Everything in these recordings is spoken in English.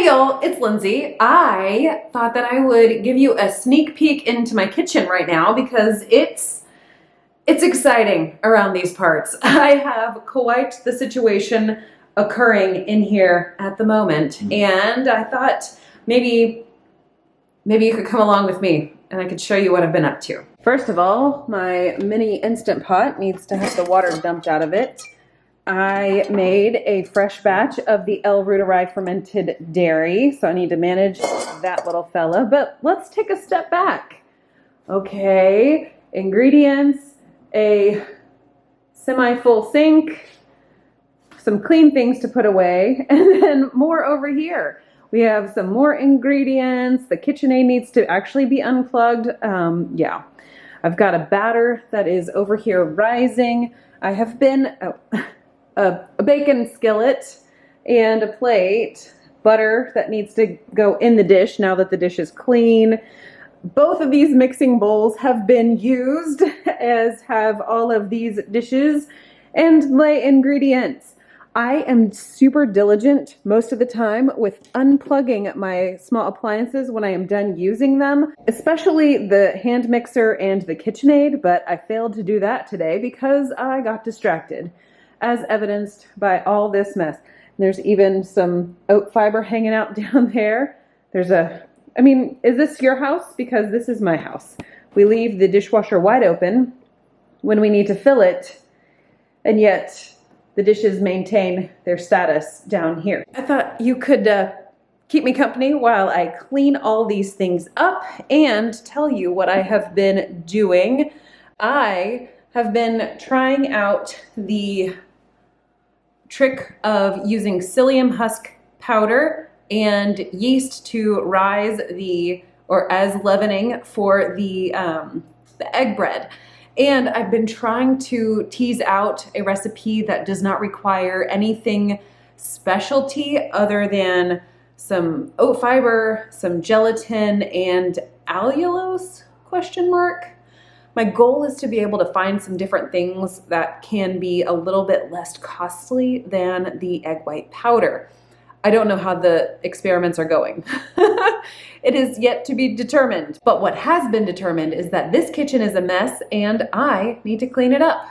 Hey y'all, it's Lindsay. I thought that I would give you a sneak peek into my kitchen right now because it's exciting around these parts. I have quite the situation occurring in here at the moment, and I thought maybe you could come along with me and I could show you what I've been up to. First of all, my mini Instant Pot needs to have the water dumped out of it. I made a fresh batch of the El Ruderai fermented dairy, so I need to manage that little fella. But let's take a step back. Okay, ingredients, a semi-full sink, some clean things to put away, and then more over here. We have some more ingredients. The KitchenAid needs to actually be unplugged. Yeah, I've got a batter that is over here rising. I have been... a bacon skillet and a plate, butter that needs to go in the dish now that the dish is clean. Both of these mixing bowls have been used, as have all of these dishes and my ingredients. I am super diligent most of the time with unplugging my small appliances when I am done using them, especially the hand mixer and the KitchenAid, but I failed to do that today because I got distracted, as evidenced by all this mess. There's even some oat fiber hanging out down there. Is this your house? Because this is my house. We leave the dishwasher wide open when we need to fill it, and yet the dishes maintain their status down here. I thought you could keep me company while I clean all these things up and tell you what I have been doing. I have been trying out the trick of using psyllium husk powder and yeast to rise as leavening for the egg bread. And I've been trying to tease out a recipe that does not require anything specialty other than some oat fiber, some gelatin, and allulose, ? My goal is to be able to find some different things that can be a little bit less costly than the egg white powder. I don't know how the experiments are going. It is yet to be determined. But what has been determined is that this kitchen is a mess and I need to clean it up.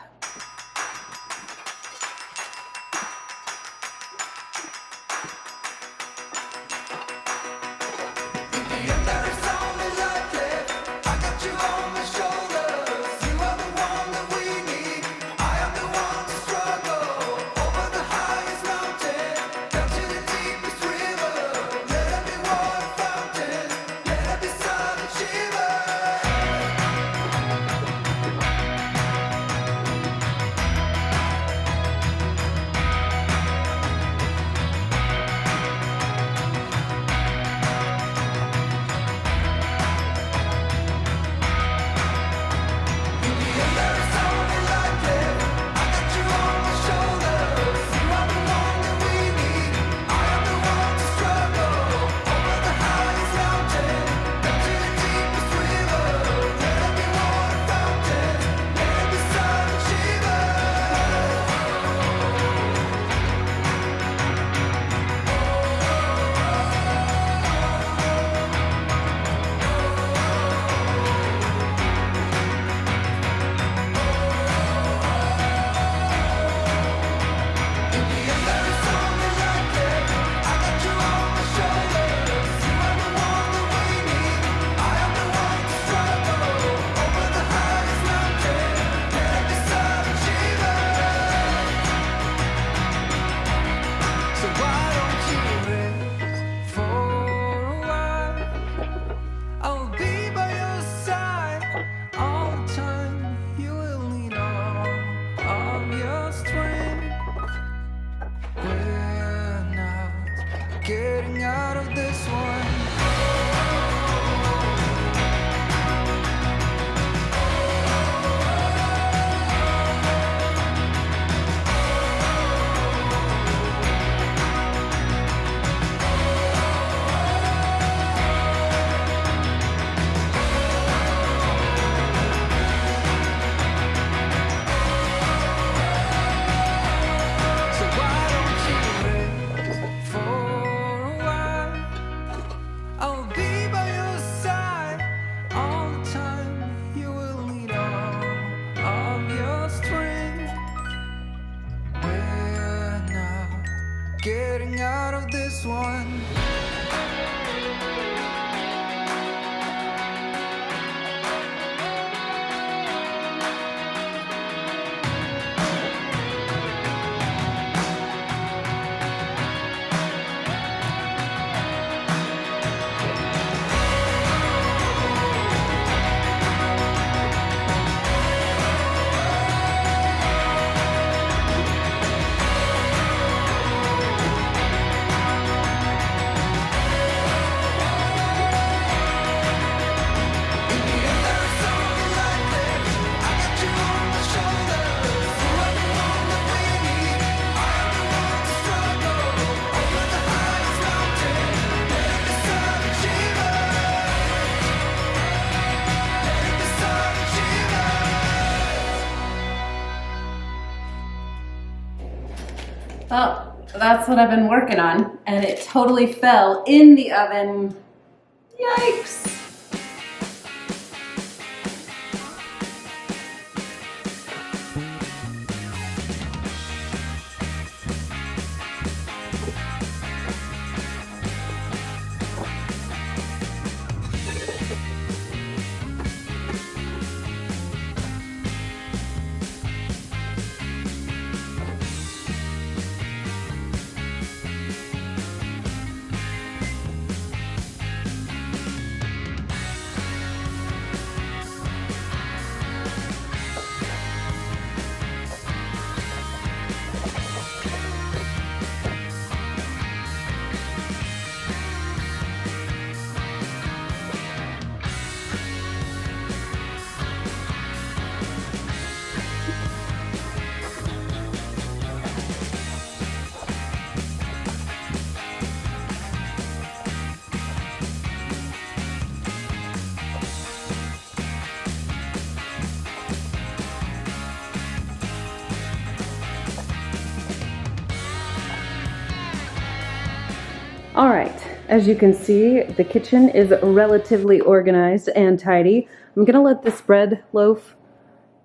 Getting out of this one. So why don't you rest for a while? that's what I've been working on, and it totally fell in the oven. Yikes. All right, as you can see, the kitchen is relatively organized and tidy. I'm gonna let this bread loaf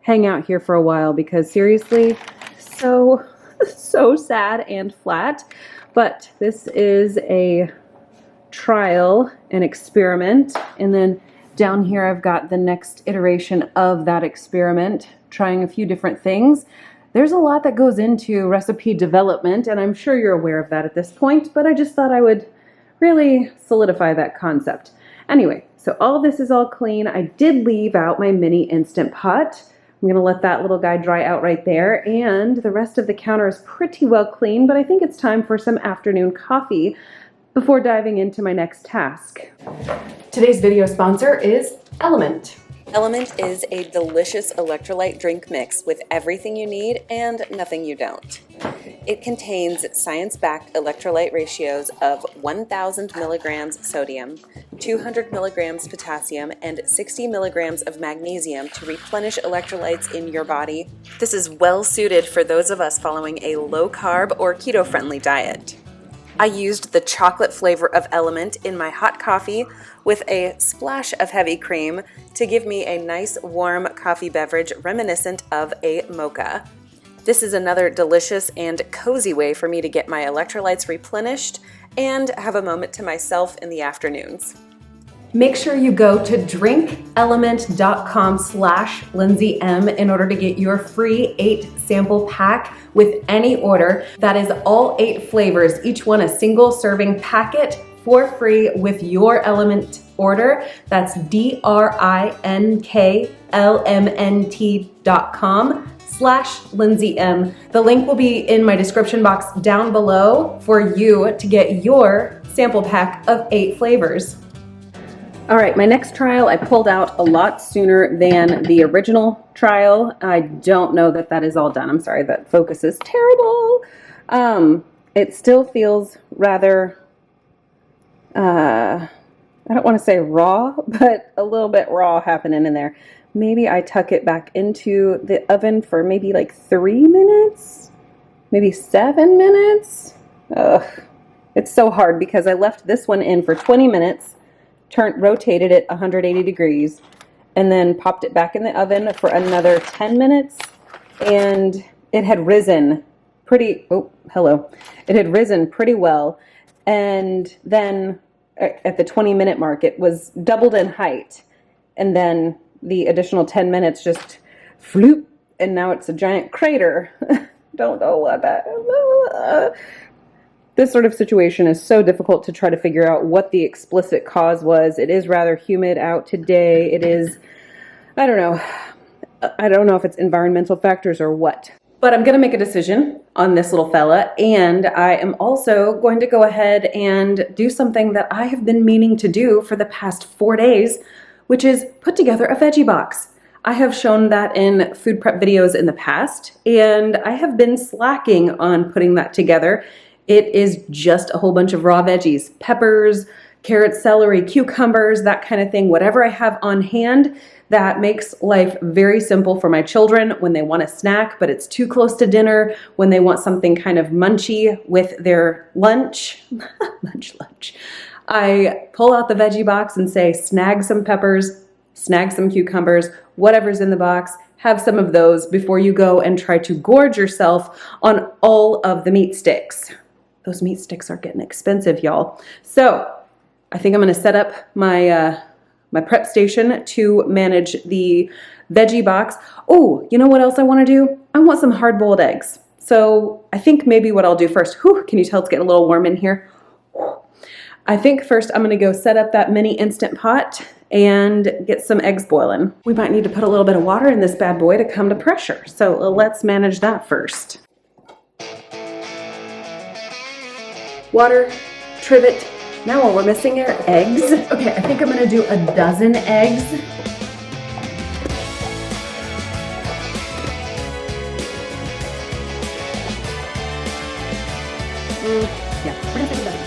hang out here for a while because seriously, so sad and flat. But this is a trial, an experiment, and then down here I've got the next iteration of that experiment, trying a few different things. There's a lot that goes into recipe development, and I'm sure you're aware of that at this point, but I just thought I would really solidify that concept. Anyway, so all this is all clean. I did leave out my mini Instant Pot. I'm gonna let that little guy dry out right there, and the rest of the counter is pretty well clean, but I think it's time for some afternoon coffee before diving into my next task. Today's video sponsor is Element. Element is a delicious electrolyte drink mix with everything you need and nothing you don't. It contains science-backed electrolyte ratios of 1,000 milligrams sodium, 200 milligrams potassium, and 60 milligrams of magnesium to replenish electrolytes in your body. This is well suited for those of us following a low-carb or keto-friendly diet. I used the chocolate flavor of Element in my hot coffee with a splash of heavy cream to give me a nice warm coffee beverage reminiscent of a mocha. This is another delicious and cozy way for me to get my electrolytes replenished and have a moment to myself in the afternoons. Make sure you go to drinkelement.com/LindseyM in order to get your free 8 sample pack with any order. That is all 8 flavors, each one a single serving packet for free with your Element order. That's drinklmnt.com/LindseyM. The link will be in my description box down below for you to get your sample pack of 8 flavors. All right, my next trial I pulled out a lot sooner than the original trial. I don't know that that is all done. I'm sorry, that focus is terrible. It still feels rather, I don't want to say raw, but a little bit raw happening in there. Maybe I tuck it back into the oven for maybe like 3 minutes, maybe 7 minutes. Ugh, it's so hard because I left this one in for 20 minutes. Rotated it 180 degrees, and then popped it back in the oven for another 10 minutes, and it had risen pretty, it had risen pretty well, and then at the 20-minute mark, it was doubled in height, and then the additional 10 minutes just floop, and now it's a giant crater. Don't know what that is. This sort of situation is so difficult to try to figure out what the explicit cause was. It is rather humid out today. It is, I don't know if it's environmental factors or what. But I'm going to make a decision on this little fella, and I am also going to go ahead and do something that I have been meaning to do for the past 4 days, which is put together a veggie box. I have shown that in food prep videos in the past, and I have been slacking on putting that together. It is just a whole bunch of raw veggies, peppers, carrots, celery, cucumbers, that kind of thing. Whatever I have on hand, that makes life very simple for my children when they want a snack, but it's too close to dinner, when they want something kind of munchy with their lunch. lunch. I pull out the veggie box and say, snag some peppers, snag some cucumbers, whatever's in the box, have some of those before you go and try to gorge yourself on all of the meat sticks. Those meat sticks are getting expensive, y'all. So I think I'm going to set up my my prep station to manage the veggie box. Oh, you know what else I want to do? I want some hard-boiled eggs. So I think maybe what I'll do first, can you tell it's getting a little warm in here? I think first I'm going to go set up that mini Instant Pot and get some eggs boiling. We might need to put a little bit of water in this bad boy to come to pressure. So let's manage that first. Water, trivet. Now all we're missing are eggs. Okay, I think I'm gonna do a dozen eggs. Yeah, we're gonna take a dozen.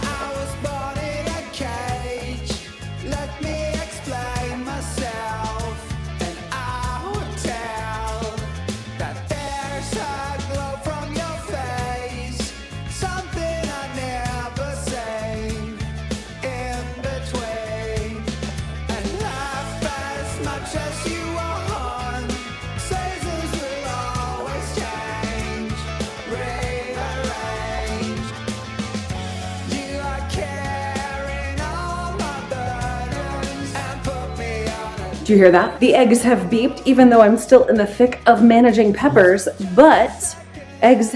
I was born in a cage. Let me explain myself, and I would tell that there's a glow from your face, something I never say in between, and laugh as much as you want. Seasons will always change, rearrange. You are carrying all my burdens and put me on a Do you hear that? The eggs have beeped, even though I'm still in the thick of managing peppers, but eggs,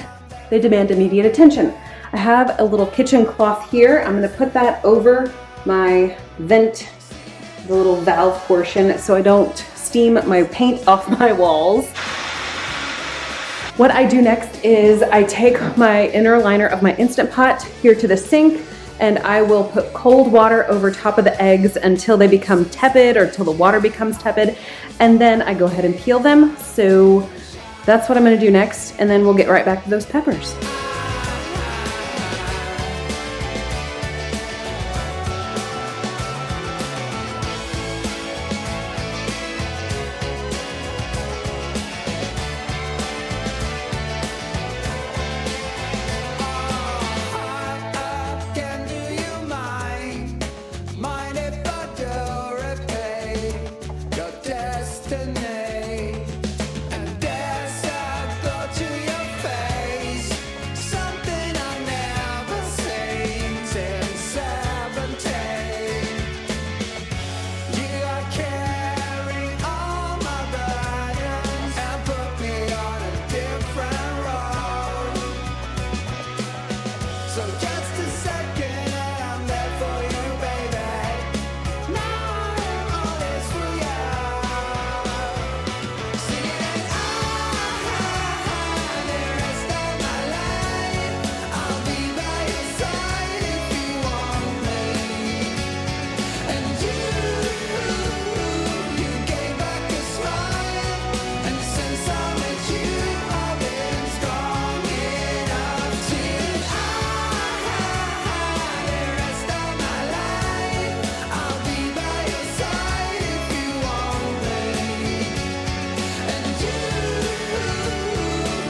they demand immediate attention. I have a little kitchen cloth here. I'm gonna put that over my vent, the little valve portion, so I don't steam my paint off my walls. What I do next is I take my inner liner of my Instant Pot here to the sink, and I will put cold water over top of the eggs until they become tepid or till the water becomes tepid, and then I go ahead and peel them. So that's what I'm gonna do next, and then we'll get right back to those peppers. again. Do you mind? Mind if I do repeat your destiny? And there's a glow to your face, something I've never seen since 17. You are carrying all my burdens and put me on a different road. So just a second and I'm there for you, baby. Now I'm all this for you. Seeing the rest of my life, I'll be by your side if you want me. And you gave back a smile, and since I met you, I've been strong enough to. The rest of my life, I'll be by your side if you want me. And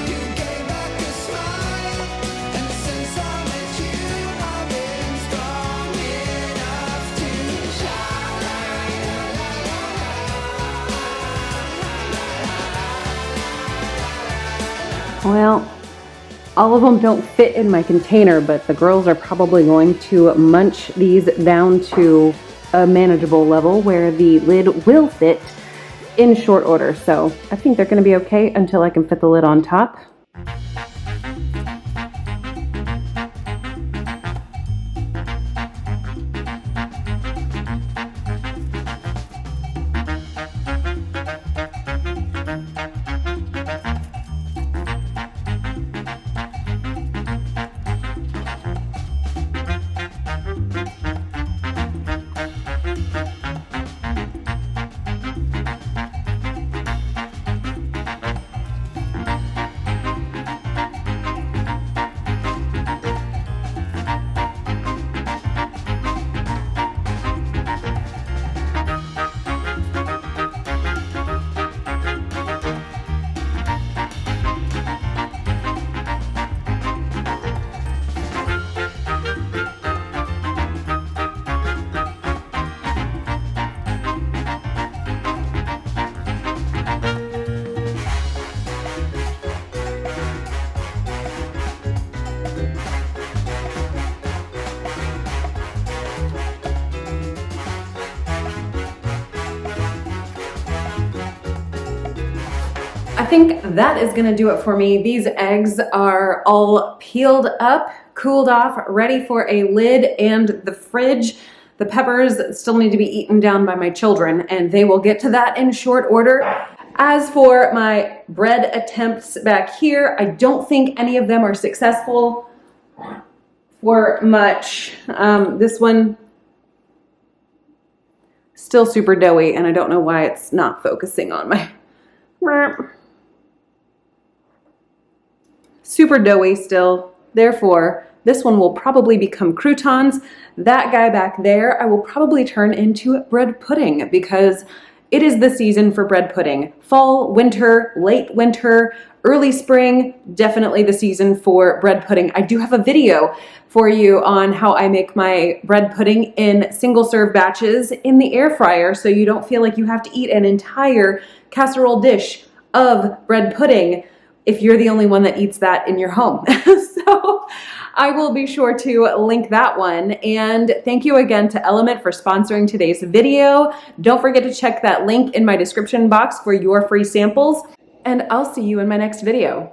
you gave back a smile, and since I met you, I've been strong enough to Well, all of them don't fit in my container, but the girls are probably going to munch these down to a manageable level where the lid will fit in short order. So I think they're going to be okay until I can fit the lid on top. think that is gonna do it for me. These eggs are all peeled up, cooled off, ready for a lid and the fridge. The peppers still need to be eaten down by my children, and they will get to that in short order. As for my bread attempts back here, I don't think any of them are successful for much. This one, still super doughy, and I don't know why it's not focusing on my... Super doughy still. Therefore, this one will probably become croutons. That guy back there, I will probably turn into bread pudding because it is the season for bread pudding. Fall, winter, late winter, early spring, definitely the season for bread pudding. I do have a video for you on how I make my bread pudding in single serve batches in the air fryer so you don't feel like you have to eat an entire casserole dish of bread pudding if you're the only one that eats that in your home. So I will be sure to link that one. And thank you again to Element for sponsoring today's video. Don't forget to check that link in my description box for your free samples. And I'll see you in my next video.